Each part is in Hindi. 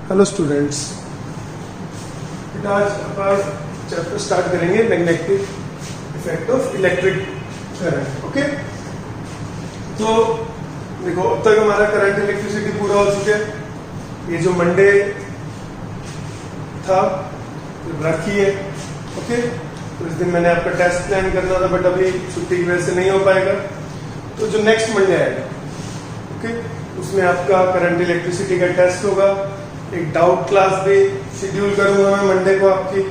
हेलो स्टूडेंट्स, आज अपन चैप्टर स्टार्ट करेंगे magnetic effect of electric current. Okay, तो देखो अब तक हमारा करंट इलेक्ट्रिसिटी पूरा हो चुका है। ये जो मंडे था रखी है। ओके, तो इस दिन मैंने आपका टेस्ट प्लान करना था, बट अभी छुट्टी की वजह से नहीं हो पाएगा। तो जो नेक्स्ट मंडे आएगा, ओके, उसमें आपका करंट इलेक्ट्रिसिटी का टेस्ट होगा। एक डाउट क्लास भी शेड्यूल करूंगा मैं मंडे को आपकी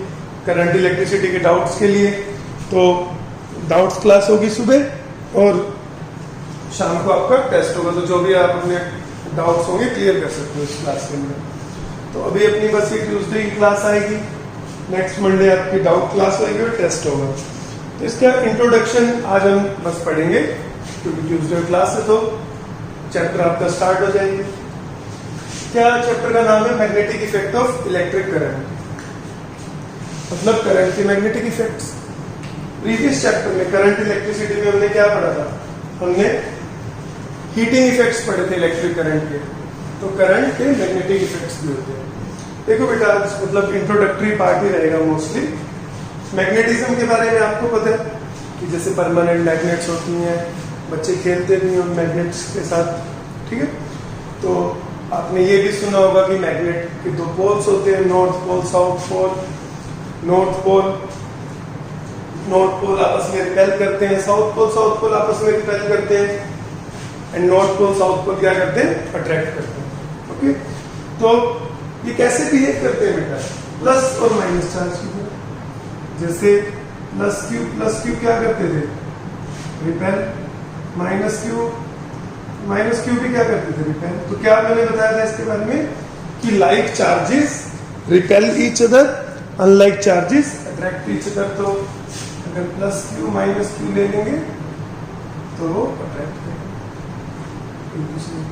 करंट इलेक्ट्रिसिटी के डाउट्स के लिए। तो डाउट्स क्लास होगी सुबह और शाम को आपका टेस्ट होगा। तो जो भी आप अपने डाउट्स होंगे क्लियर कर सकते हो इस क्लास के अंदर। तो अभी अपनी बस ये ट्यूसडे की क्लास आएगी, नेक्स्ट मंडे आपकी डाउट क्लास होगी और टेस्ट होगा। तो इसका इंट्रोडक्शन आज हम बस पढ़ेंगे, क्योंकि ट्यूसडे क्लास है तो चैप्टर आपका स्टार्ट हो जाएगी। क्या चैप्टर का नाम है? Magnetic effect of electric current, मतलब करंट के मैग्नेटिक इफेक्ट्स। प्रीवियस चैप्टर में करंट इलेक्ट्रिसिटी में हमने क्या पढ़ा था? हमने हीटिंग इफेक्ट्स पढ़े थे इलेक्ट्रिक करंट के। तो करंट के मैग्नेटिक इफेक्ट्स भी होते हैं। देखो बेटा, मतलब इंट्रोडक्टरी पार्ट ही रहेगा मोस्टली। मैग्नेटिज्म के बारे में आपको पता है कि जैसे परमानेंट मैग्नेट्स होती हैं, बच्चे खेलते भी हैं उन मैग्नेट्स के साथ, ठीक है। तो आपने ये भी सुना होगा कि मैग्नेट के दो पोल्स होते हैं, north pole south pole. North pole आपस में रिपेल करते हैं, साउथ पोल आपस में रिपेल करते हैं, and north pole south pole क्या करते हैं? अट्रैक्ट करते हैं। ओके, तो ये कैसे बिहेव करते हैं बेटा? प्लस और माइनस चार्ज की तरह। जैसे प्लस क्यू क्या करते थे? रिपेल। माइनस क्यू भी क्या करते थे? रिपेल। तो क्या मैंने बताया था इसके बारे में कि like charges repel each other, unlike charges attract each other. तो अगर प्लस क्यू माइनस क्यू ले लेंगे तो वो अट्रैक्ट करेंगे एक दूसरे को।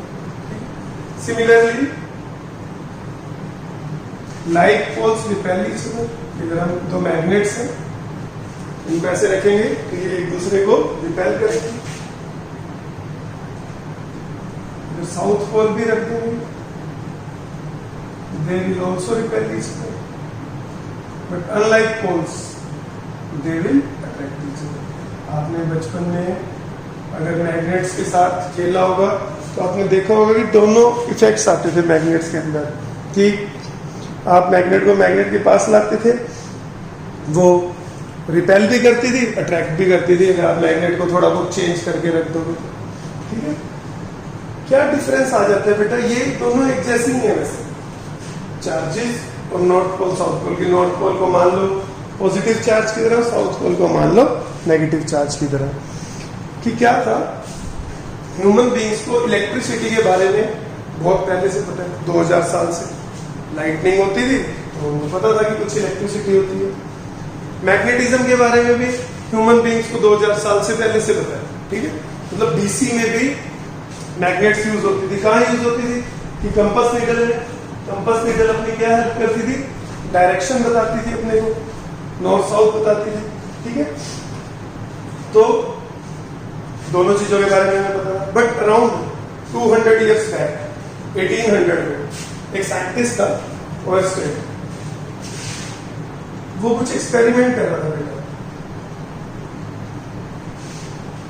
Similarly like poles repel each other. अगर हम दो मैग्नेट्स हैं, इनको ऐसे रखेंगे कि ये एक दूसरे को रिपेल करेंगे। साउथ पोल भी रख देंगे, they will also repel each other, but unlike poles they will attract each other। आपने बचपन में अगर मैग्नेट्स के साथ खेला होगा तो आपने देखा होगा कि दोनों इफेक्ट्स आते थे मैग्नेट्स के अंदर, कि आप मैग्नेट को मैग्नेट के पास लाते थे, वो रिपेल भी करती थी, अट्रैक्ट भी करती थी। अगर आप मैग्नेट को थोड़ा बहुत चेंज करके रख दोगे तो, ठीक है। क्या डिफरेंस आ जाता है बेटा? ये दोनों एक जैसे ही है वैसे, चार्जेस और नॉर्थ पोल साउथ पोल की। नॉर्थ पोल को मान लो पॉजिटिव चार्ज की तरह, साउथ पोल को मान लो नेगेटिव चार्ज की तरह। कि क्या था, ह्यूमन बीइंग्स को इलेक्ट्रिसिटी के बारे में बहुत पहले से पता है। 2000 साल से लाइटनिंग होती थी तो उनको पता था कि कुछ इलेक्ट्रिसिटी होती है। मैग्नेटिज्म के बारे में भी ह्यूमन बीइंग्स को 2000 साल से पहले से पता है, ठीक है। मतलब बीसी में भी मैग्नेट्स यूज होती थी। कहाँ यूज होती थी? कि कंपास नीडल है। कंपास नीडल अपनी क्या हेल्प करती थी? डायरेक्शन बताती थी अपने को, नॉर्थ साउथ बताती थी, ठीक है। तो दोनों चीजों के बारे में हमें पता है। बट अराउंड 200 इयर्स बैक, 1800 में एक साइंटिस्ट था ओएरस्टेड, वो कुछ एक्सपेरिमेंट कर रहा था बेटा।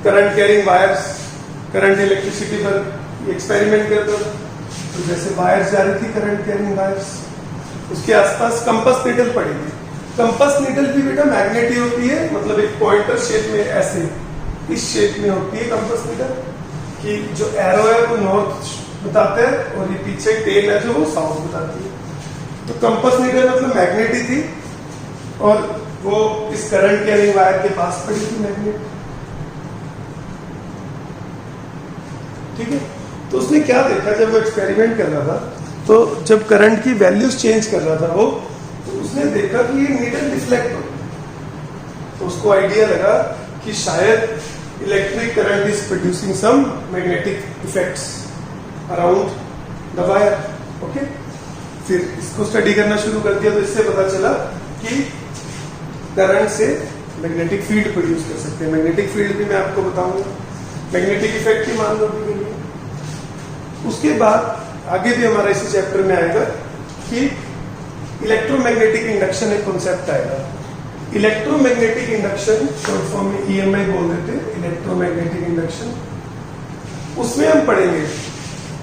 Current carrying wires, current electricity पर एक्सपेरिमेंट करता था। तो जैसे वायर्स जा रही थी, करंट कैरिंग वायर्स, उसके आसपास कंपास नीडल पड़ी थी। कंपास नीडल भी बेटा मैग्नेट ही होती है, मतलब एक पॉइंटर शेप में, ऐसे इस शेप में होती है कंपास नीडल, कि जो एरो है वो नॉर्थ बताता है और ये पीछे टेल है जो वो साउथ बताती है। तो कंपास नीडल मतलब मैग्नेट ही थी और वो इस करंट कैरिंग वायर के पास पड़ी थी मैग्नेट, ठीक है। तो उसने क्या देखा जब वो एक्सपेरिमेंट कर रहा था, तो जब करंट की वैल्यूज चेंज कर रहा था वो, तो उसने देखा कि ये नीडल डिफ्लेक्ट हो। तो उसको आइडिया लगा कि शायद electric current is producing some magnetic effects around the wire. Okay, फिर इसको स्टडी करना शुरू कर दिया। तो इससे पता चला कि करंट से मैग्नेटिक फील्ड प्रोड्यूस कर सकते हैं। मैग्नेटिक फील्ड भी मैं आपको बताऊंगा, मैग्नेटिक इफेक्ट ही मान लो। उसके बाद आगे भी हमारा इसी चैप्टर में आएगा कि इलेक्ट्रोमैग्नेटिक इंडक्शन एक कॉन्सेप्ट आएगा। इलेक्ट्रोमैग्नेटिक इंडक्शन शॉर्ट फॉर्म में EMI बोल देते हैं, इलेक्ट्रोमैग्नेटिक इंडक्शन। उसमें हम पढ़ेंगे,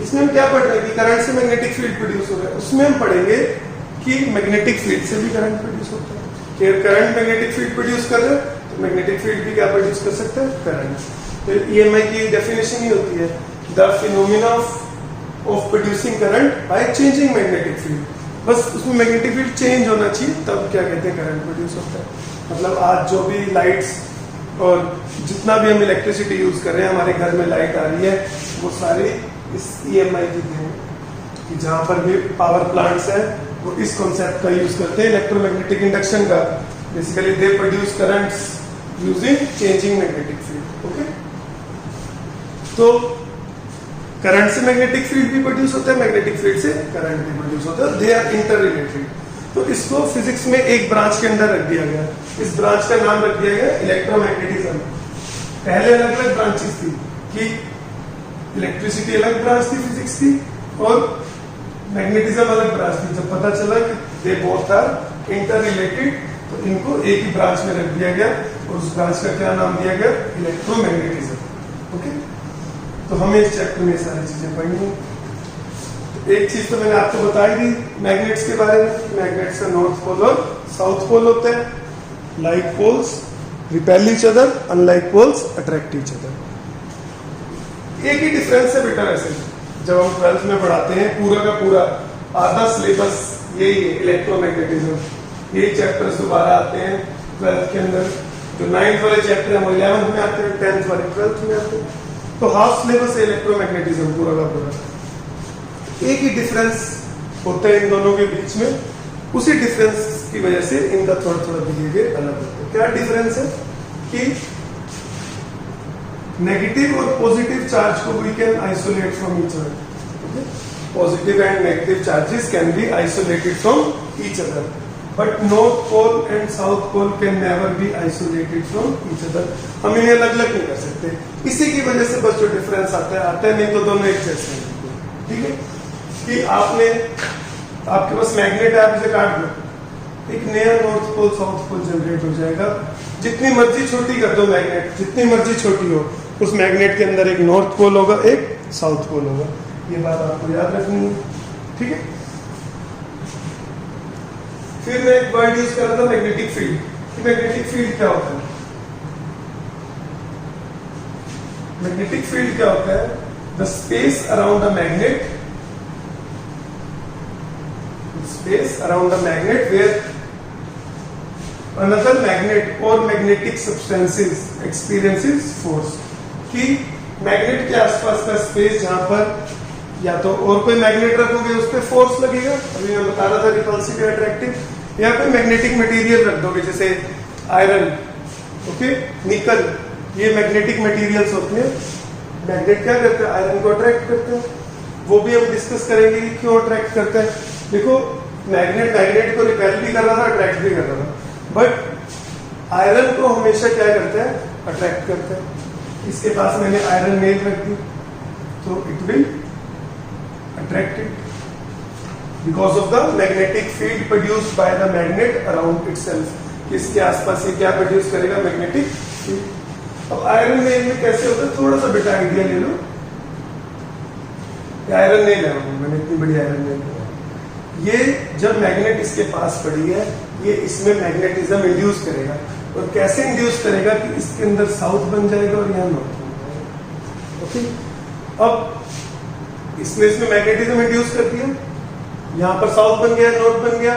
इसमें हम क्या पढ़ रहे हैं कि करंट से मैग्नेटिक फील्ड प्रोड्यूस हो रहा है। उसमें हम पढ़ेंगे कि मैग्नेटिक फील्ड से भी करंट प्रोड्यूस होता है। कि करंट मैग्नेटिक फील्ड प्रोड्यूस कर रहा है तो मैग्नेटिक फील्ड भी क्या प्रोड्यूस कर सकता है, करंट। तो EMI की डेफिनेशन ही होती है the phenomena of producing current by changing magnetic field. बस उसमें मैग्नेटिक फील्ड चेंज होना चाहिए तब क्या कहते हैं, करंट प्रोड्यूस होता है। मतलब आज जो भी लाइट्स और जितना भी हम इलेक्ट्रिसिटी यूज कर रहे हैं, हमारे घर में लाइट आ रही है, वो सारी इस EMI की देन है। कि जहां पर भी पावर प्लांट्स है वो इस कॉन्सेप्ट का यूज करते हैं, इलेक्ट्रोमैग्नेटिक इंडक्शन का। Basically they produce currents using changing magnetic field. Okay, तो करंट से मैग्नेटिक फील्ड भी प्रोड्यूस होता है, मैग्नेटिक फील्ड से करंट भी प्रोड्यूस होता है, दे आर इंटर रिलेटेड। तो इसको फिजिक्स में एक ब्रांच के अंदर रख दिया गया। इस ब्रांच का नाम रख दिया गया इलेक्ट्रोमैग्नेटिज्म। पहले अलग अलग ब्रांचेस थी कि इलेक्ट्रिसिटी अलग ब्रांच थी फिजिक्स की और मैग्नेटिज्म अलग ब्रांच थी। जब पता चला कि they both are interrelated तो इनको एक ही ब्रांच में रख दिया गया और उस ब्रांच का क्या नाम दिया गया, इलेक्ट्रोमैग्नेटिज्म। ओके, तो हमें इस चैप्टर में सारी चीजें पढ़नी है। एक चीज तो मैंने आपको बताई थी मैग्नेट्स के बारे में। मैग्नेट्स का नॉर्थ पोल और साउथ पोल होता है। Like poles repel each other, unlike poles attract each other. एक ही डिफरेंस है बेटा। वैसे जब हम 12th में पढ़ाते हैं पूरा का पूरा आधा सिलेबस यही है, इलेक्ट्रोमैग्नेटिज्म। यही चैप्टर्स दोबारा आते हैं 12th के अंदर। जो 9th वाले चैप्टर है वो 11th में आते हैं, 10th वाले 12th में आते हैं। तो हाफ सिलेबस है इलेक्ट्रोमैग्नेटिज्म पूरा का पूरा। एक ही डिफरेंस होता है इन दोनों के बीच में, उसी डिफरेंस की वजह से इनका थोड़ा थोड़ा बिहेवियर अलग होता है। क्या डिफरेंस है कि नेगेटिव और पॉजिटिव चार्ज को we can isolate from each other. Positive and negative charges can be isolated from each other, but north pole and south pole can never be isolated from each other. हम इन्हें अलग अलग नहीं कर सकते। इसी की वजह से बस जो डिफरेंस आता है नहीं तो दोनों एक जैसे हैं। ठीक है, कि आपने आपके पास मैग्नेट है, आप इसे काट दो, एक नया north pole south pole generate हो जाएगा। जितनी मर्जी छोटी कर दो मैग्नेट, जितनी मर्जी छोटी हो, उस मैग्नेट के अंदर एक नॉर्थ पोल होगा, एक साउथ पोल होगा। ये बात आपको याद रखनी है। ठीक है, फिर मैं एक वर्ड यूज कर रहा था मैग्नेटिक फील्ड। मैग्नेटिक फील्ड क्या होता है? मैग्नेटिक फील्ड क्या होता है? The space around a magnet, space around a magnet where another magnet or magnetic substances experiences force। कि मैग्नेट के आसपास का स्पेस जहां पर या तो और कोई मैग्नेट रखोगे उस पर फोर्स लगेगा, अभी मैं बता रहा था रिपल्सिव या अट्रैक्टिव, या कोई मैग्नेटिक मटेरियल रख दोगे जैसे आयरन, ओके, निकल, ये मैग्नेटिक मटेरियल्स होते हैं। मैग्नेट क्या करते हैं? आयरन को अट्रैक्ट करते हैं। वो भी हम डिस्कस करेंगे कि क्यों अट्रैक्ट करता है। देखो मैग्नेट को रिपेल भी कर रहा था, अट्रैक्ट भी कर रहा था, बट आयरन को हमेशा क्या करता है? अट्रैक्ट करता है। इसके पास मैंने आयरन नेल रख दी तो it will attract it because of the magnetic field produced by the magnet around itself. इसके आसपास ये क्या प्रोड्यूस करेगा? Magnetic field. अब आयरन नेल में कैसे होता है, थोड़ा सा बेटा आइडिया ले लो। आयरन नेल है, मैंने इतनी बड़ी आयरन नेल है। ये जब मैग्नेट इसके पास पड़ी है, ये इसमें मैग्नेटिज्म इंड्यूस करेगा। और कैसे इंड्यूस करेगा कि इसके अंदर साउथ बन जाएगा और यहाँ नॉर्थ बन जाएगा। ओके, अब इसमें मैग्नेटिज्म इंड्यूस कर दिया, यहाँ पर साउथ बन गया, नॉर्थ बन गया।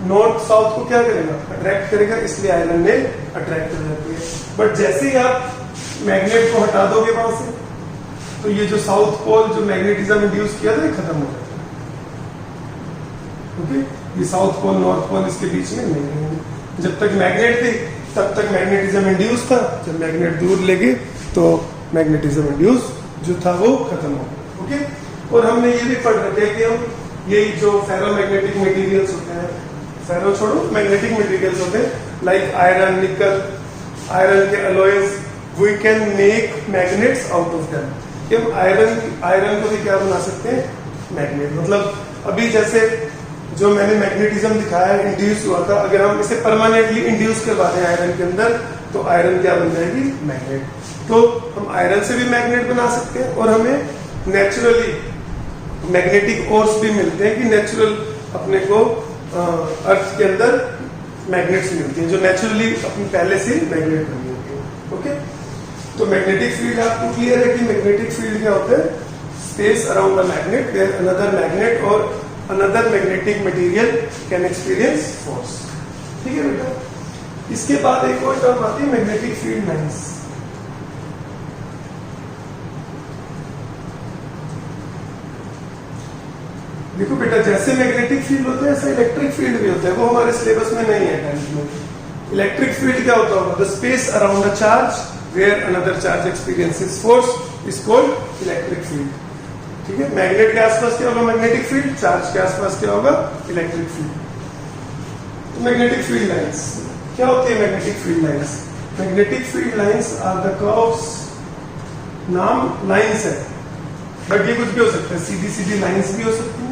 नॉर्थ साउथ को क्या करेगा? अट्रैक्ट करेगा, इसलिए आयरन नेल अट्रैक्ट हो जाती है। बट जैसे ही आप मैग्नेट को हटा दोगे वहां से, तो ये जो साउथ पोल जो मैग्नेटिज्म इंड्यूस किया था, ये खत्म हो जाएगा। ओके, ये साउथ पोल नॉर्थ पोल इसके बीच में नहीं है। जब तक मैग्नेट थी तब तक मैग्नेटिज्म इंड्यूस था, जब मैग्नेट दूर ले गए तो मैग्नेटिज्म इंड्यूस जो था वो खत्म हो गया। ओके, और हमने ये भी पढ़ रखे कि हम यही जो फेरोमैग्नेटिक मटेरियल्स होते हैं, फेरो छोड़ो, मैग्नेटिक मटेरियल्स होते हैं, लाइक आयरन, निकल, आयरन के alloys, we can make magnets out of them. कि हम आयरन को भी क्या बना सकते हैं? मैग्नेट। मतलब अभी जैसे जो मैंने मैग्नेटिज्म दिखाया इंड्यूस हुआ था, अगर हम इसे परमानेंटली इंड्यूस करवा दें आयरन के अंदर तो आयरन क्या बन जाएगी, मैग्नेट। तो हम आयरन से भी मैग्नेट बना सकते हैं और हमें नेचुरली मैग्नेटिक ओर्स भी मिलते हैं कि नेचुरल अपने को अर्थ के अंदर मैग्नेट्स मिलती हैं जो नेचुरली अपनी पहले से मैग्नेट बनी होती है। ओके, तो मैग्नेटिक फील्ड आपको क्लियर है कि मैग्नेटिक फील्ड क्या होता है, space around a magnet where another magnet और another magnetic material can experience force. ठीक है बेटा, इसके बाद एक और टर्म आती है मैग्नेटिक फील्ड लाइंस। देखो बेटा, जैसे मैग्नेटिक फील्ड होते हैं ऐसे इलेक्ट्रिक फील्ड भी होता है, वो हमारे सिलेबस में नहीं है 10th में। इलेक्ट्रिक फील्ड क्या होता होगा, the space around a charge where another charge experiences force is called electric field. ठीक है, मैग्नेट के आसपास क्या होगा, मैग्नेटिक फील्ड, चार्ज के आसपास क्या होगा, इलेक्ट्रिक फील्ड। तो मैग्नेटिक फील्ड लाइंस क्या होती है, magnetic field lines, magnetic field lines are the curves, नाम लाइंस है बट ये कुछ भी हो सकता है, सीधी सीधी लाइंस भी हो सकती है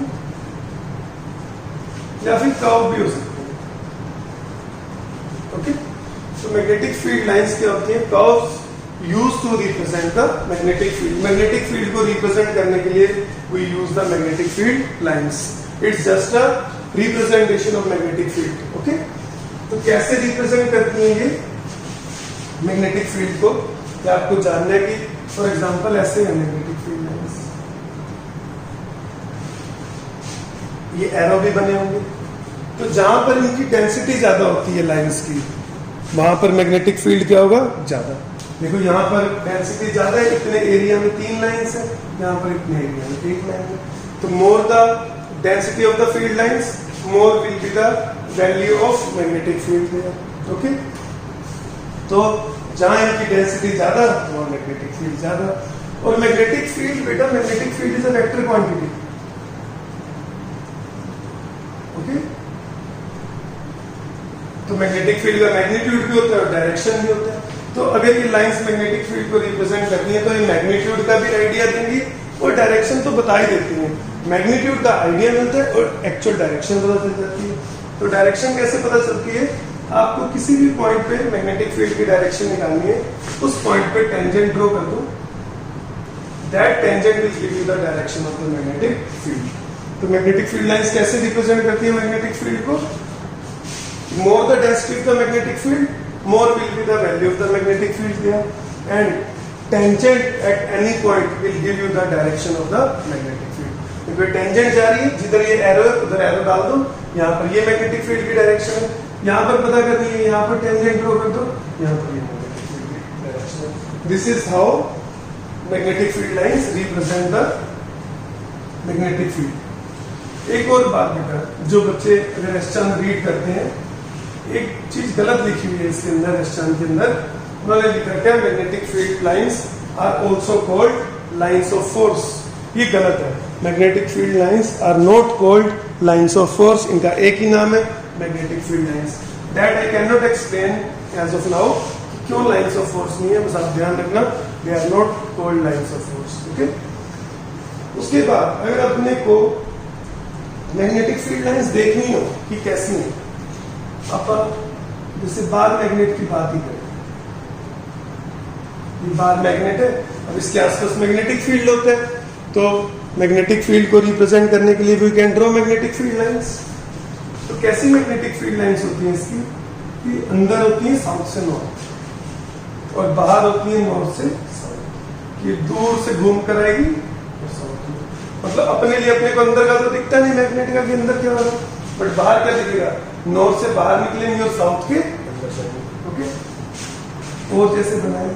या फिर कर्व भी हो सकते हैं। ओके, तो मैग्नेटिक फील्ड लाइंस क्या होती है, curves used to represent the magnetic field. Magnetic field को रिप्रेजेंट करने के लिए we use the magnetic field lines. It's just a representation of magnetic field. Okay, तो कैसे रिप्रेजेंट करती है ये मैग्नेटिक फील्ड को, क्या आपको जानना है कि फॉर एग्जांपल ऐसे है मैग्नेटिक फील्ड लाइंस, ये एरो भी बने होंगे, तो जहां पर इनकी डेंसिटी ज्यादा होती है लाइंस की वहां पर मैग्नेटिक फील्ड क्या होगा, ज्यादा। देखो यहाँ पर डेंसिटी ज्यादा है, इतने एरिया में 3 लाइंस है, यहाँ पर इतने एरिया में 1 लाइन है, तो more the density of the field lines more will be the value of magnetic field there. Okay, तो जहां इनकी डेंसिटी ज्यादा वहां मैग्नेटिक फील्ड ज्यादा। और मैग्नेटिक फील्ड बेटा, magnetic field is a vector quantity. Okay, तो मैग्नेटिक फील्ड का मैग्नीट्यूड भी होता है और डायरेक्शन भी होता है। तो अगर ये लाइंस मैग्नेटिक फील्ड को रिप्रेजेंट करती है तो ये मैग्नीट्यूड का भी आइडिया देंगी और डायरेक्शन तो बता ही देती है। मैग्नीट्यूड का आइडिया मिलता है और एक्चुअल डायरेक्शन पता चल जाती है। तो डायरेक्शन कैसे पता चलती है, आपको किसी भी पॉइंट पे मैग्नेटिक फील्ड की डायरेक्शन निकालनी है, उस पॉइंट पे टेंजेंट ड्रॉ कर दो, that tangent will give you the direction of the magnetic field. तो मैग्नेटिक फील्ड लाइंस कैसे रिप्रेजेंट करती है मैग्नेटिक फील्ड को, more the density of the magnetic field, more will be the value of the magnetic field there, and tangent at any point will give you the direction of the magnetic field. क्योंकि tangent जा रही है, जिधर ये एरो है उधर एरो डाल दो, यहाँ पर ये मैग्नेटिक फील्ड की डायरेक्शन है, यहाँ पर पता करनी है, यहाँ पर टेंजेंट ड्रॉ कर दो, यहाँ पर ये मैग्नेटिक फील्ड की डायरेक्शन है। This is how magnetic field lines represent the magnetic field. एक और बात बेटा, जो बच्चे अगर एस्ट्रॉन रीड करते हैं, एक चीज गलत लिखी हुई है इसके अंदर, एस्ट्रॉन के अंदर उन्होंने लिखा क्या, magnetic field lines are also called lines of force. ये गलत है, magnetic field lines are not called lines of force, इनका एक ही नाम है magnetic field lines. That I can not explain as of now, क्यों लाइंस ऑफ फोर्स नहीं है, बस आप ध्यान रखना, they are not called lines of force. Okay, उसके बाद अगर अपने को मैग्नेटिक फील्ड लाइंस देखनी हो कि कैसी है, अपन जैसे बार मैग्नेट की बात ही करें, ये बार मैग्नेट है, अब इसके आसपास मैग्नेटिक फील्ड होता है, तो मैग्नेटिक फील्ड को रिप्रेजेंट करने के लिए we can draw magnetic field lines. तो कैसी मैग्नेटिक फील्ड लाइंस होती हैं इसकी, कि अंदर होती है साउथ से नॉर्थ और बाहर होती है नॉर्थ से साउथ। ये दूर से घूम कर आएगी और साउथ में, मतलब अपने लिए अपने को अंदर का तो दिखता नहीं मैग्नेट का कि अंदर क्या होगा, बट बाहर क्या दिखेगा, नॉर्थ से बाहर निकलेंगे और साउथ के अंदर जाएंगे। ओके, और जैसे बनाए,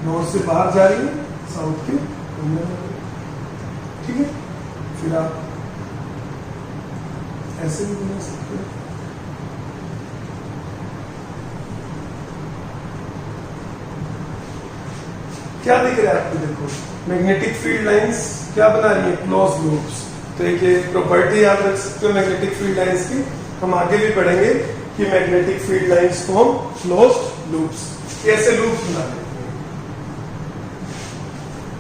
नॉर्थ से बाहर जा रही है, साउथ के अंदर जा रही है। ठीक है, फिर आप ऐसे भी बना सकते हैं। क्या दिख रहा है आपको, देखो मैग्नेटिक फील्ड लाइंस क्या बना रही है, क्लोज लूप्स। तो एक ये प्रॉपर्टी याद रख सकते हो मैग्नेटिक फील्ड लाइंस की, हम आगे भी पढ़ेंगे कि magnetic field lines form closed loops, कैसे लूप्स बना लेते हैं।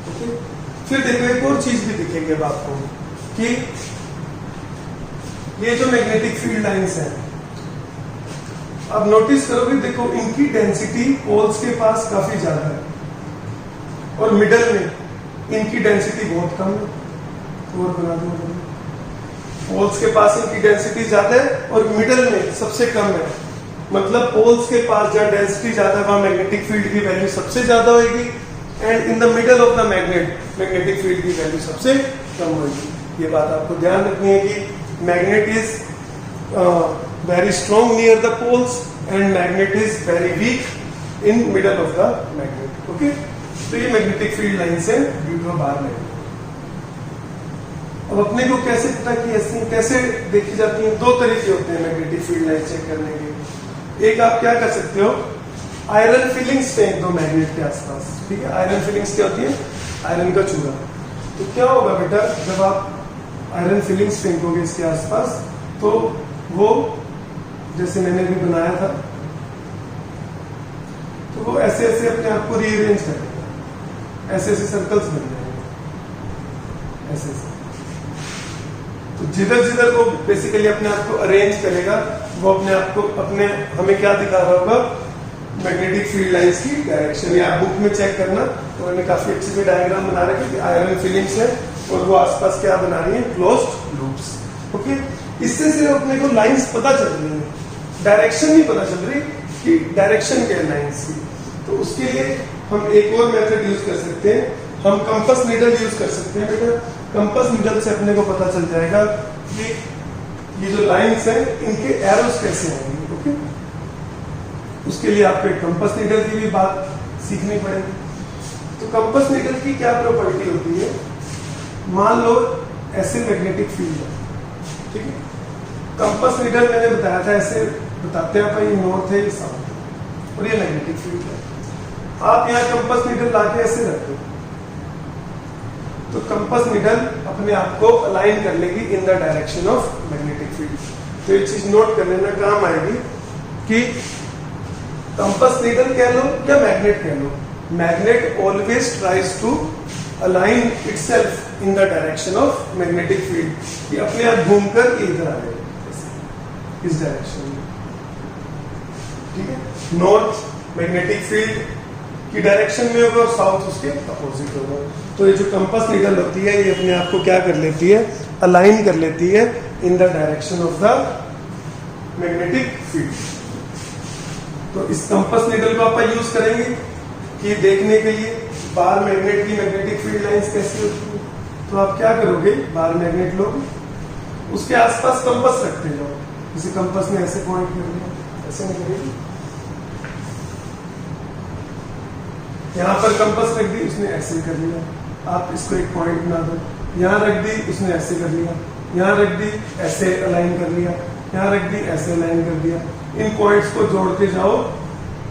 ओके, फिर देखो एक और चीज भी दिखेगी अब आपको कि ये जो मैग्नेटिक फील्ड लाइंस हैं, अब नोटिस करोगे, देखो इनकी डेंसिटी पोल्स के पास काफी ज्यादा है और मिडल में इनकी डेंसिटी बहुत कम है। और बना दो, पोल्स के पास इनकी डेंसिटी ज्यादा है और मिडल में सबसे कम है। मतलब पोल्स के पास जहां डेंसिटी ज्यादा है वहां मैग्नेटिक फील्ड की वैल्यू सबसे ज्यादा होगी, and in the middle of the magnet magnetic field की वैल्यू सबसे कम होगी। ये बात आपको ध्यान रखनी है कि magnet is very strong near the poles and magnet is very weak in middle of the magnet. Okay, तो ये मैग्नेटिक फील्ड लाइंस है ड्यू टू बार मैग्नेट। अब अपने को कैसे पता कि ऐसी कैसे देखी जाती हैं? दो तरीके होते हैं मैग्नेटिक फील्ड लाइन चेक करने के। एक आप क्या कर सकते हो, आयरन फिलिंग्स फेंक दो मैग्नेट के आसपास। ठीक है, आयरन फिलिंग्स क्या होती है? आयरन का चूरा। तो क्या होगा बेटा, जब आप आयरन फिलिंग्स फेंकोगे इसके आसपास तो वो जैसे मैंने भी बनाया था, तो वो ऐसे ऐसे अपने आप को रीअरेंज करेगा, ऐसे ऐसे सर्कल्स बन जाएंगे, ऐसे ऐसे। तो जिधर जिधर वो बेसिकली अपने आप को अरेंज करेगा, वो अपने आप को अपने हमें क्या दिखा रहा होगा? मैग्नेटिक फील्ड लाइंस की डायरेक्शन। या बुक में चेक करना, तो मैंने काफी अच्छे से डायग्राम बना रखे कि आयरन फिलिंग्स है और वो आसपास क्या बना रही है? Closed loops. ओके, इससे सिर्फ अपने को लाइंस पता चल रही है, डायरेक्शन नहीं पता चल रही कि डायरेक्शन क्या है लाइंस की। तो उसके लिए हम एक और मेथड यूज कर सकते हैं, हम कंपास नीडल यूज कर सकते हैं बेटा। कंपास नीडल से अपने को पता चल जाएगा कि ये जो लाइंस हैं इनके एरोस कैसे आएंगे। ओके, उसके लिए आपको एक कंपास नीडल की भी बात सीखनी पड़ेगी। तो कंपास नीडल की क्या प्रॉपर्टी होती है? मान लो ऐसे मैग्नेटिक फील्ड है, ठीक है, कंपास नीडल मैंने बताया था ऐसे बताते हैं आप, ये नॉर्थ है, ये साउथ और ये मैग्नेटिक फील्ड है। आप यहाँ कंपास नीडल लाके ऐसे रख दो तो कंपास नीडल अपने आप को अलाइन कर लेगी इन the direction of magnetic field. तो ये चीज नोट कर लेना, काम आएगी कि कंपास नीडल कह लो या मैग्नेट कह लो, magnet always tries to align itself in the direction of magnetic field, कि अपने आप घूमकर इधर आ जाए इस डायरेक्शन में। ठीक है, नॉर्थ मैग्नेटिक फील्ड की डायरेक्शन में होगा और साउथ उसके अपोजिट होगा। तो ये जो कंपास नीडल होती है ये अपने आप को क्या कर लेती है? अलाइन कर लेती है इन the direction of the magnetic field. तो इस कंपास नीडल को आप यूज करेंगे कि देखने के लिए बार मैग्नेट की मैग्नेटिक फील्ड लाइंस कैसी होती है। तो आप क्या करोगे, बार मैग्नेट लोगे, उसके आसपास कंपास रखते जाओ। जैसे कंपास में ऐसे पॉइंट कर लिया, ऐसे नहीं करेगी, यहाँ पर कंपास रख दी, उसने ऐसे कर लिया, आप इसको एक पॉइंट बना दो, यहाँ रख दी, उसने ऐसे कर लिया, यहाँ रख दी, ऐसे अलाइन कर लिया, यहाँ रख दी, ऐसे अलाइन कर दिया। इन पॉइंट्स को जोड़ते जाओ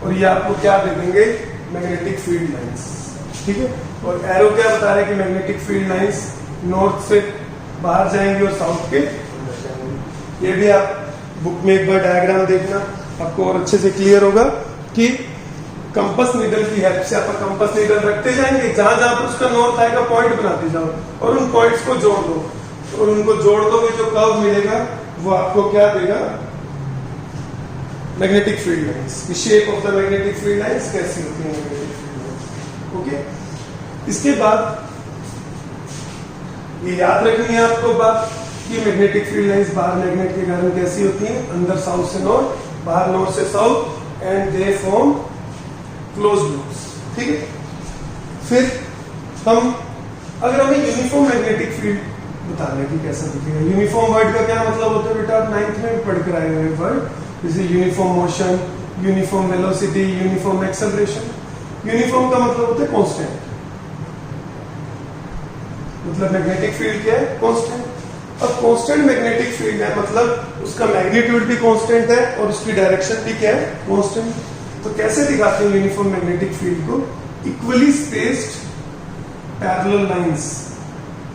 और ये आपको क्या दे देंगे? Magnetic field lines. ठीक है, और एरो क्या बता रहे हैं कि मैग्नेटिक फील्ड लाइंस नॉर्थ से बाहर जाएंगे और साउथ के अंदर जाएंगे। ये भी आप बुक में एक बार डायग्राम देखना, आपको और अच्छे से क्लियर होगा कि कंपास नीडल की हेल्प से आप कंपास नीडल रखते जाएंगे, जहां जहां पर उसका नॉर्थ आएगा पॉइंट बनाते जाओ और उन पॉइंट्स को जोड़ दो, और उनको जोड़ दोगे जो कर्व मिलेगा वो आपको क्या देगा? Magnetic field lines. The shape of the magnetic field lines कैसी होती है मैग्नेटिक फील्ड लाइंस। ओके, इसके बाद ये याद रखनी है आपको बात कि मैग्नेटिक फील्ड लाइंस बाहर मैग्नेट के कारण कैसी होती हैं? अंदर साउथ से नॉर्थ, बाहर नॉर्थ से south, and they form closed loops. ठीक है, फिर हम अगर हमें यूनिफॉर्म मैग्नेटिक फील्ड बताने की कैसा दिखेगा? यूनिफॉर्म वर्ड का क्या मतलब होता है बेटा? आप 9th में भी पढ़ कर आए हुए वर्ड, जैसे uniform motion, uniform velocity, uniform acceleration. Uniform का मतलब होता है कांस्टेंट, मतलब मैग्नेटिक फील्ड क्या है? कांस्टेंट। अब कांस्टेंट मैग्नेटिक फील्ड है मतलब उसका मैग्नीट्यूड भी कांस्टेंट है और उसकी डायरेक्शन भी क्या है? कांस्टेंट। तो कैसे दिखाते हैं यूनिफॉर्म मैग्नेटिक फील्ड को? Equally spaced parallel lines.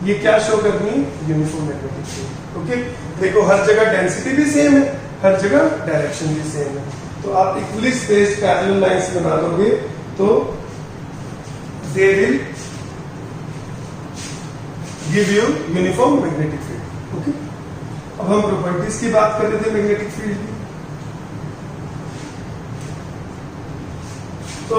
ये क्या शो करनी है? Uniform magnetic field. ओके, देखो हर जगह डेंसिटी भी सेम है, हर जगह डायरेक्शन भी सेम है। तो आप इक्वली स्पेस्ड पैरेलल लाइंस बना दोगे तो they will give you uniform magnetic field. Okay, अब हम प्रॉपर्टीज की बात कर रहे थे मैग्नेटिक फील्ड की। तो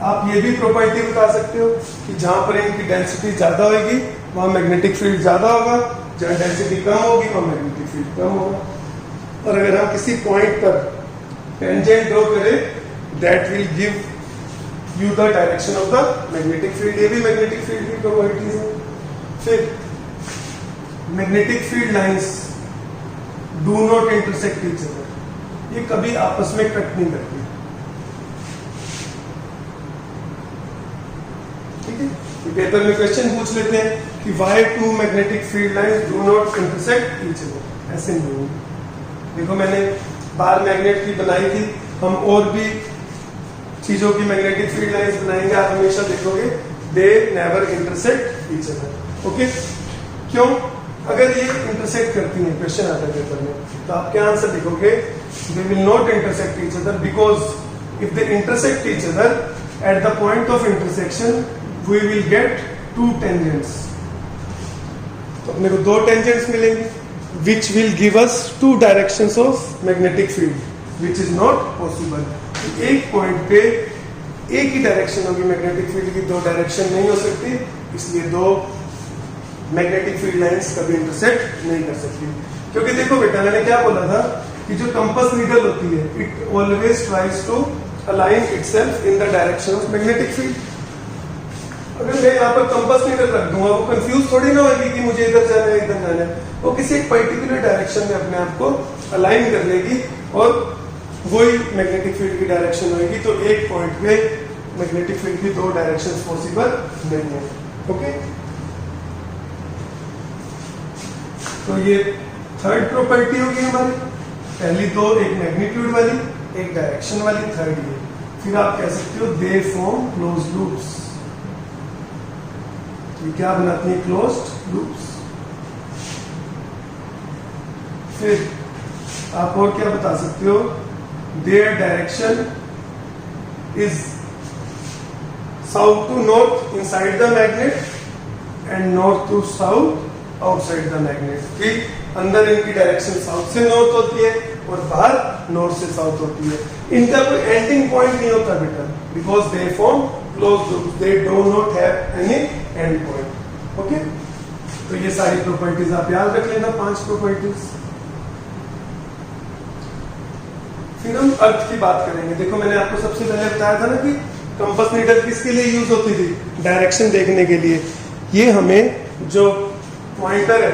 आप ये भी प्रॉपर्टी बता सकते हो कि जहां पर इनकी डेंसिटी ज्यादा होगी वहां मैग्नेटिक फील्ड ज्यादा होगा, जहां डेंसिटी कम होगी वहां मैग्नेटिक फील्ड कम होगा। और अगर हम किसी पॉइंट पर टेंजेंट ड्रॉ करें that will give you the direction of the magnetic field. ये भी मैग्नेटिक फील्ड की प्रॉपर्टीज है। फिर magnetic field lines do not intersect each other, ये कभी आपस में कट नहीं करती। ठीक है, तो पेपर में क्वेश्चन पूछ लेते हैं कि why two magnetic field lines do not intersect each other, ऐसे नहीं होगी। देखो मैंने बार मैग्नेट की बनाई थी, हम और भी चीजों की मैग्नेटिक फील्ड लाइंस बनाएंगे, आप हमेशा देखोगे they never intersect each other. Okay, क्यों? अगर ये इंटरसेक्ट करती हैं, क्वेश्चन आता है पेपर में, तो आप क्या आंसर लिखोगे? They will not intersect each other because if they intersect each other at the point of intersection we will get two tangents. तो अपने को दो टेंजेंट्स मिलेंगे which will give us two directions of magnetic field, which is not possible। एक पॉइंट पे एक ही डायरेक्शन होगी मैग्नेटिक फील्ड की, दो डायरेक्शन नहीं हो सकती, इसलिए दो मैग्नेटिक फील्ड लाइंस कभी इंटरसेक्ट नहीं कर सकती। क्योंकि देखो बेटा, मैंने क्या बोला था कि जो कंपास नीडल होती है it always tries to align itself in the direction of magnetic field. अगर मैं यहाँ पर कंपास नीडल रख दूंगा, वो कंफ्यूज थोड़ी ना होगी कि मुझे इधर जाना है इधर जाना है, वो किसी एक पर्टिकुलर डायरेक्शन में अपने आप को अलाइन कर लेगी और वही मैग्नेटिक फील्ड की डायरेक्शन होगी। तो एक पॉइंट पे मैग्नेटिक फील्ड की दो डायरेक्शंस पॉसिबल नहीं है। ओके, तो ये थर्ड प्रॉपर्टी होगी हमारी। पहली दो, एक मैग्नीट्यूड वाली एक डायरेक्शन वाली, थर्ड ये। फिर आप कह सकते हो दे फॉर्म क्लोज्ड लूप्स। ये क्या बनाती है? Closed loops. फिर आप और क्या बता सकते हो? There direction is south to north inside the magnet and north to south outside the magnet. कि अंदर इनकी डायरेक्शन साउथ से नॉर्थ होती है और बाहर नॉर्थ से साउथ होती है। इनका कोई एंडिंग पॉइंट नहीं होता बेटा, because they form closed loops, they do not have any and point. Okay, तो ये सारी प्रॉपर्टीज आप याद रख लेना, 5 प्रॉपर्टीज। फिर हम अर्थ की बात करेंगे। देखो मैंने आपको सबसे पहले बताया था ना कि कंपास नीडल किसके लिए यूज होती थी? डायरेक्शन देखने के लिए। ये हमें जो पॉइंटर है,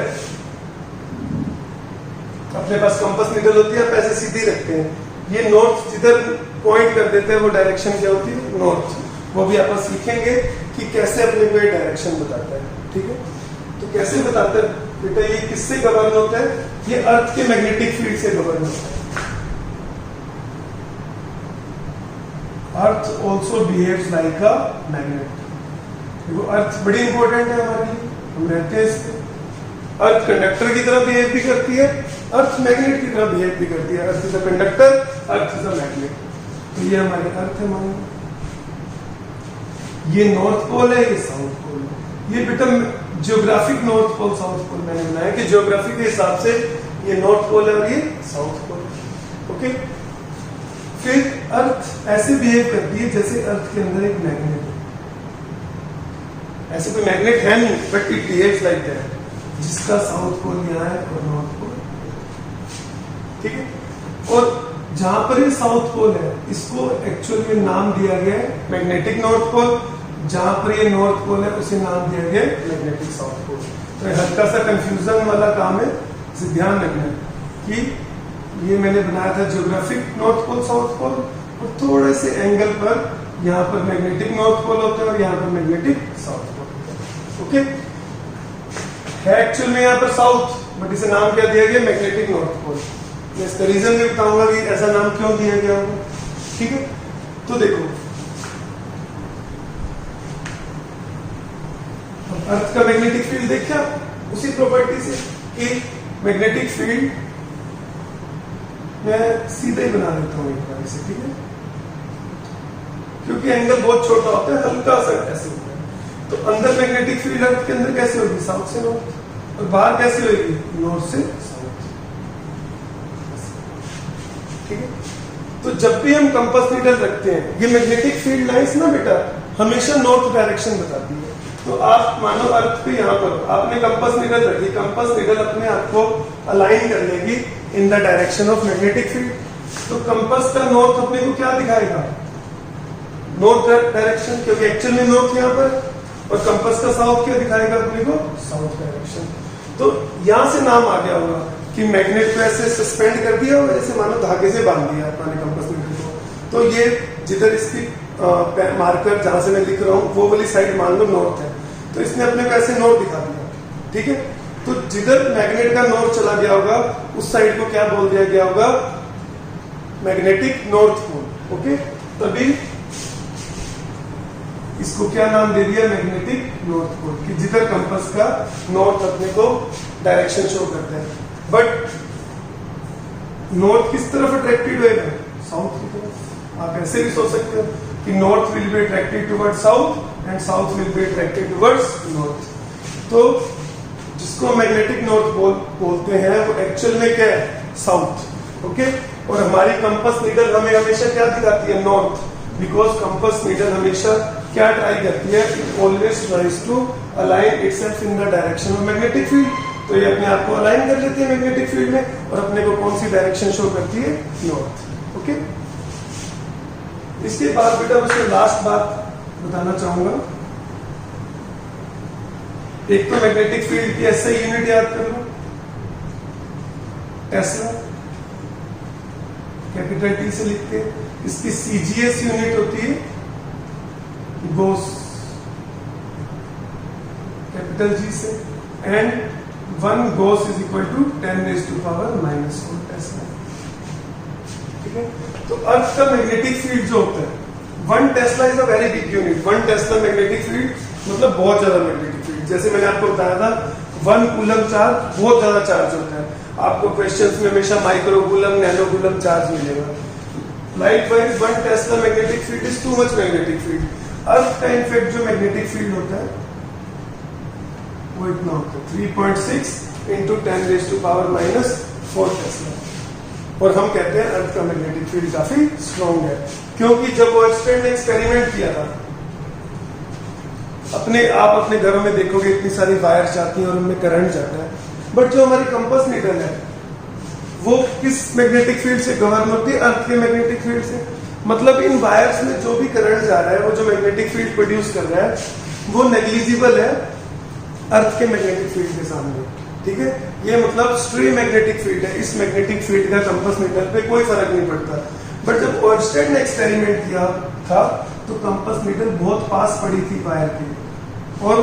अपने पास कंपास नीडल होती है, आप ऐसे सीधी रखते हैं, ये नॉर्थ जिधर पॉइंट कर देते हैं वो डायरेक्शन क्या होती है? नॉर्थ। वो भी आप सीखेंगे कि कैसे अपने को ये डायरेक्शन बताता है। ठीक है, तो कैसे बताता है बेटा? ये किससे गवर्न होता है? ये अर्थ के मैग्नेटिक फील्ड से गवर्न होता है। Earth also behaves like a magnet. देखो अर्थ बड़ी इंपॉर्टेंट है हमारे लिए, हम रहते हैं इस पे। अर्थ कंडक्टर की तरह बिहेव भी करती है, अर्थ मैग्नेट की तरह बिहेव भी करती है। Earth is a conductor, earth is a magnet. तो ये हमारे अर्थ है, मान ये नॉर्थ पोल है, ये साउथ पोल है। ये बेटा geographic north pole south pole मैंने बनाया कि जियोग्राफी के हिसाब से ये नॉर्थ पोल है और ये साउथ पोल है। ओके, फिर अर्थ ऐसे बिहेव करती है जैसे अर्थ के अंदर एक मैग्नेट है। ऐसे कोई मैग्नेट है नहीं, but it behaves like that, जिसका साउथ पोल यहाँ है और नॉर्थ पोल। ठीक है, और जहां पर ये साउथ पोल है इसको एक्चुअली में नाम दिया गया है मैग्नेटिक नॉर्थ पोल। जहां पर ये नॉर्थ पोल है उसे नाम दिया गया मैग्नेटिक साउथ पोल। तो हल्का सा कंफ्यूजन वाला काम है, इसे ध्यान रखना कि ये मैंने बनाया था geographic north pole south pole, और थोड़े से एंगल पर यहाँ पर मैग्नेटिक नॉर्थ पोल होते हैं और यहाँ पर मैग्नेटिक साउथ पोल होते हैं। ओके, है एक्चुअल में यहाँ पर साउथ, बट इसे नाम क्या दिया गया? Magnetic north pole. मैं इसका रीजन भी बताऊंगा कि ऐसा नाम क्यों दिया गया होगा। ठीक है, तो देखो अर्थ का मैग्नेटिक फील्ड देखा उसी प्रॉपर्टी से कि मैग्नेटिक फील्ड मैं सीधा ही बना देता हूं एक बार इसे। ठीक है, क्योंकि एंगल बहुत छोटा होता है, हल्का सा ऐसे होता है। तो अंदर मैग्नेटिक फील्ड अर्थ के अंदर कैसे होगी? साउथ से नॉर्थ। और बाहर कैसी होगी, नॉर्थ से साउथ। ठीक है, तो जब भी हम कंपास नीडल रखते हैं, ये मैग्नेटिक फील्ड लाइंस ना बेटा हमेशा नॉर्थ डायरेक्शन बताती है। तो आप मानो अर्थ पे यहाँ पर आपने कंपास नीडल रखी, कंपास नीडल अपने आप को अलाइन कर लेगी इन the direction of magnetic field. तो कंपास का नॉर्थ अपने को क्या दिखाएगा, नॉर्थ डायरेक्शन, क्योंकि एक्चुअल में नॉर्थ यहाँ पर, और कंपास का साउथ क्या दिखाएगा अपने को, साउथ डायरेक्शन। तो यहां से नाम आ गया होगा कि मैग्नेट को ऐसे सस्पेंड कर दिया होगा, जैसे मानो धागे से बांध दिया आपने कंपास नीडल को। तो ये जिधर इसकी मार्कर जहां से मैं लिख रहा हूँ वो वाली साइड मान लो नॉर्थ है, तो इसने अपने को ऐसे नॉर्थ दिखा दिया। ठीक है, तो जिधर मैग्नेट का नॉर्थ चला गया होगा उस साइड को क्या बोल दिया गया होगा, मैग्नेटिक नॉर्थ पोल। ओके, तभी इसको क्या नाम दे दिया, मैग्नेटिक नॉर्थ पोल, कि जिधर कंपास का नॉर्थ अपने को डायरेक्शन शो करता है। बट नॉर्थ किस तरफ अट्रैक्टेड होगा, साउथ की तरफ। आप ऐसे भी सोच सकते हो कि north will be attracted towards south and south will be attracted towards north. तो जिसको मैग्नेटिक नॉर्थ बोलते हैं वो एक्चुअल में क्या है, साउथ। ओके, और हमारी कंपास नीडल हमें हमेशा क्या दिखाती है, नॉर्थ, बिकॉज कंपास नीडल हमेशा क्या ट्राई करती है, it always tries to align itself in the direction of magnetic field. तो ये अपने आप को अलाइन कर लेती है मैग्नेटिक फील्ड में, और अपने को कौन सी डायरेक्शन शो करती है, नॉर्थ। ओके, इसके बाद बेटा मैं लास्ट बात बताना चाहूंगा। एक तो मैग्नेटिक फील्ड की ऐसे यूनिट याद कर लो, टेस्ला, कैपिटल टी से लिखते हैं। इसकी सीजीएस यूनिट होती है गोस, कैपिटल जी से, and 1 gauss is equal to 10⁻⁻⁴ tesla. ठीक है, तो अर्थ का मैग्नेटिक फील्ड जो होता है, 1 Tesla is a very big unit. 1 tesla magnetic field मतलब बहुत ज्यादा मैग्नेटिक फील्ड। जैसे मैंने आपको बताया था 1 कूलम चार्ज बहुत ज्यादा चार्ज होता है। आपको क्वेश्चंस में हमेशा micro coulomb, nano coulomb charge मिलेगा। Likewise 1 tesla magnetic field is too much magnetic field. Earth का इनफेक्ट जो मैग्नेटिक फील्ड होता है वो इतना होता है 3.6 × 10⁻⁴ टेस्ला। और हम कहते हैं अर्थ का मैग्नेटिक फील्ड काफी स्ट्रॉन्ग है, क्योंकि जब ऑयस्टर्न ने एक्सपेरिमेंट किया था, आप अपने घरों में देखोगे इतनी सारी वायर्स जाती हैं और उनमें करंट जाता है, बट जो हमारी कंपास नीडल है वो किस मैग्नेटिक फील्ड से गवर्न होती है, अर्थ के मैग्नेटिक फील्ड से। मतलब इन वायर्स में जो भी करंट जा रहा है, वो जो मैग्नेटिक फील्ड प्रोड्यूस कर रहा है, वो नेग्लिजिबल है अर्थ के मैग्नेटिक फील्ड के सामने। ठीक है, ये मतलब स्ट्रे मैग्नेटिक फील्ड है। इस मैग्नेटिक फील्ड का कंपास नीडल पे कोई फर्क नहीं पड़ता। बट जब ऑयस्टर्न ने एक्सपेरिमेंट किया था तो कंपास नीडल बहुत पास पड़ी थी वायर के, और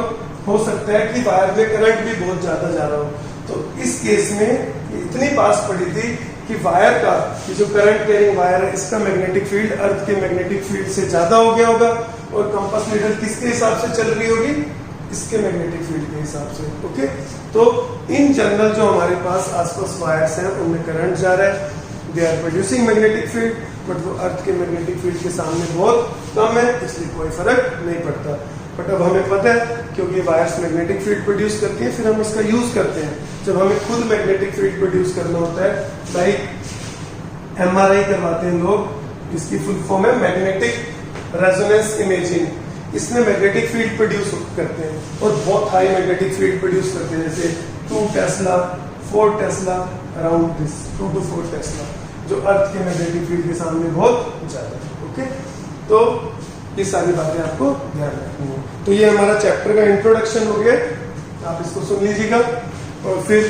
हो सकता है कि वायर में करंट भी बहुत ज्यादा जा रहा हो। तो इस केस में इतनी पास पड़ी थी कि वायर का, जो करंट कैरिंग वायर है, इसका मैग्नेटिक फील्ड अर्थ के मैग्नेटिक फील्ड से ज्यादा हो गया होगा, और कंपास नीडल किसके हिसाब से चल रही होगी, इसके मैग्नेटिक फील्ड के हिसाब से। ओके, तो इन जनरल जो हमारे पास आसपास वायर्स हैं उनमें करंट जा रहा है, they are producing magnetic field, but वो अर्थ के मैग्नेटिक फील्ड के सामने बहुत कम है, इसलिए कोई फर्क नहीं पड़ता। बट अब हमें पता है क्योंकि वायर्स मैग्नेटिक फील्ड प्रोड्यूस करती है, फिर हम इसका यूज करते हैं जब हमें खुद मैग्नेटिक फील्ड प्रोड्यूस करना होता है। लाइक MRI करवाते हैं लोग, इसकी फुल फॉर्म है मैग्नेटिक रेजोनेंस इमेजिंग। इसमें मैग्नेटिक फील्ड प्रोड्यूस करते हैं और बहुत हाई मैग्नेटिक फील्ड प्रोड्यूस करते हैं, जैसे 2 Tesla 4 Tesla, around this 2 to 4 Tesla, जो अर्थ के मैग्नेटिक फील्ड के सामने बहुत ज्यादा है। ओके, तो ये सारी बातें आपको ध्यान रखनी है। तो ये हमारा चैप्टर का इंट्रोडक्शन हो गया, आप इसको सुन लीजिएगा और फिर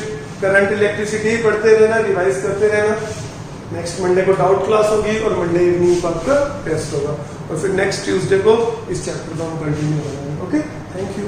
करंट इलेक्ट्रिसिटी ही पढ़ते रहना, रिवाइज करते रहना। नेक्स्ट मंडे को डाउट क्लास होगी और मंडे इवनिंग को आपका टेस्ट होगा, और फिर नेक्स्ट ट्यूसडे को इस चैप्टर को हम कंटिन्यू करेंगे। Okay, thank you.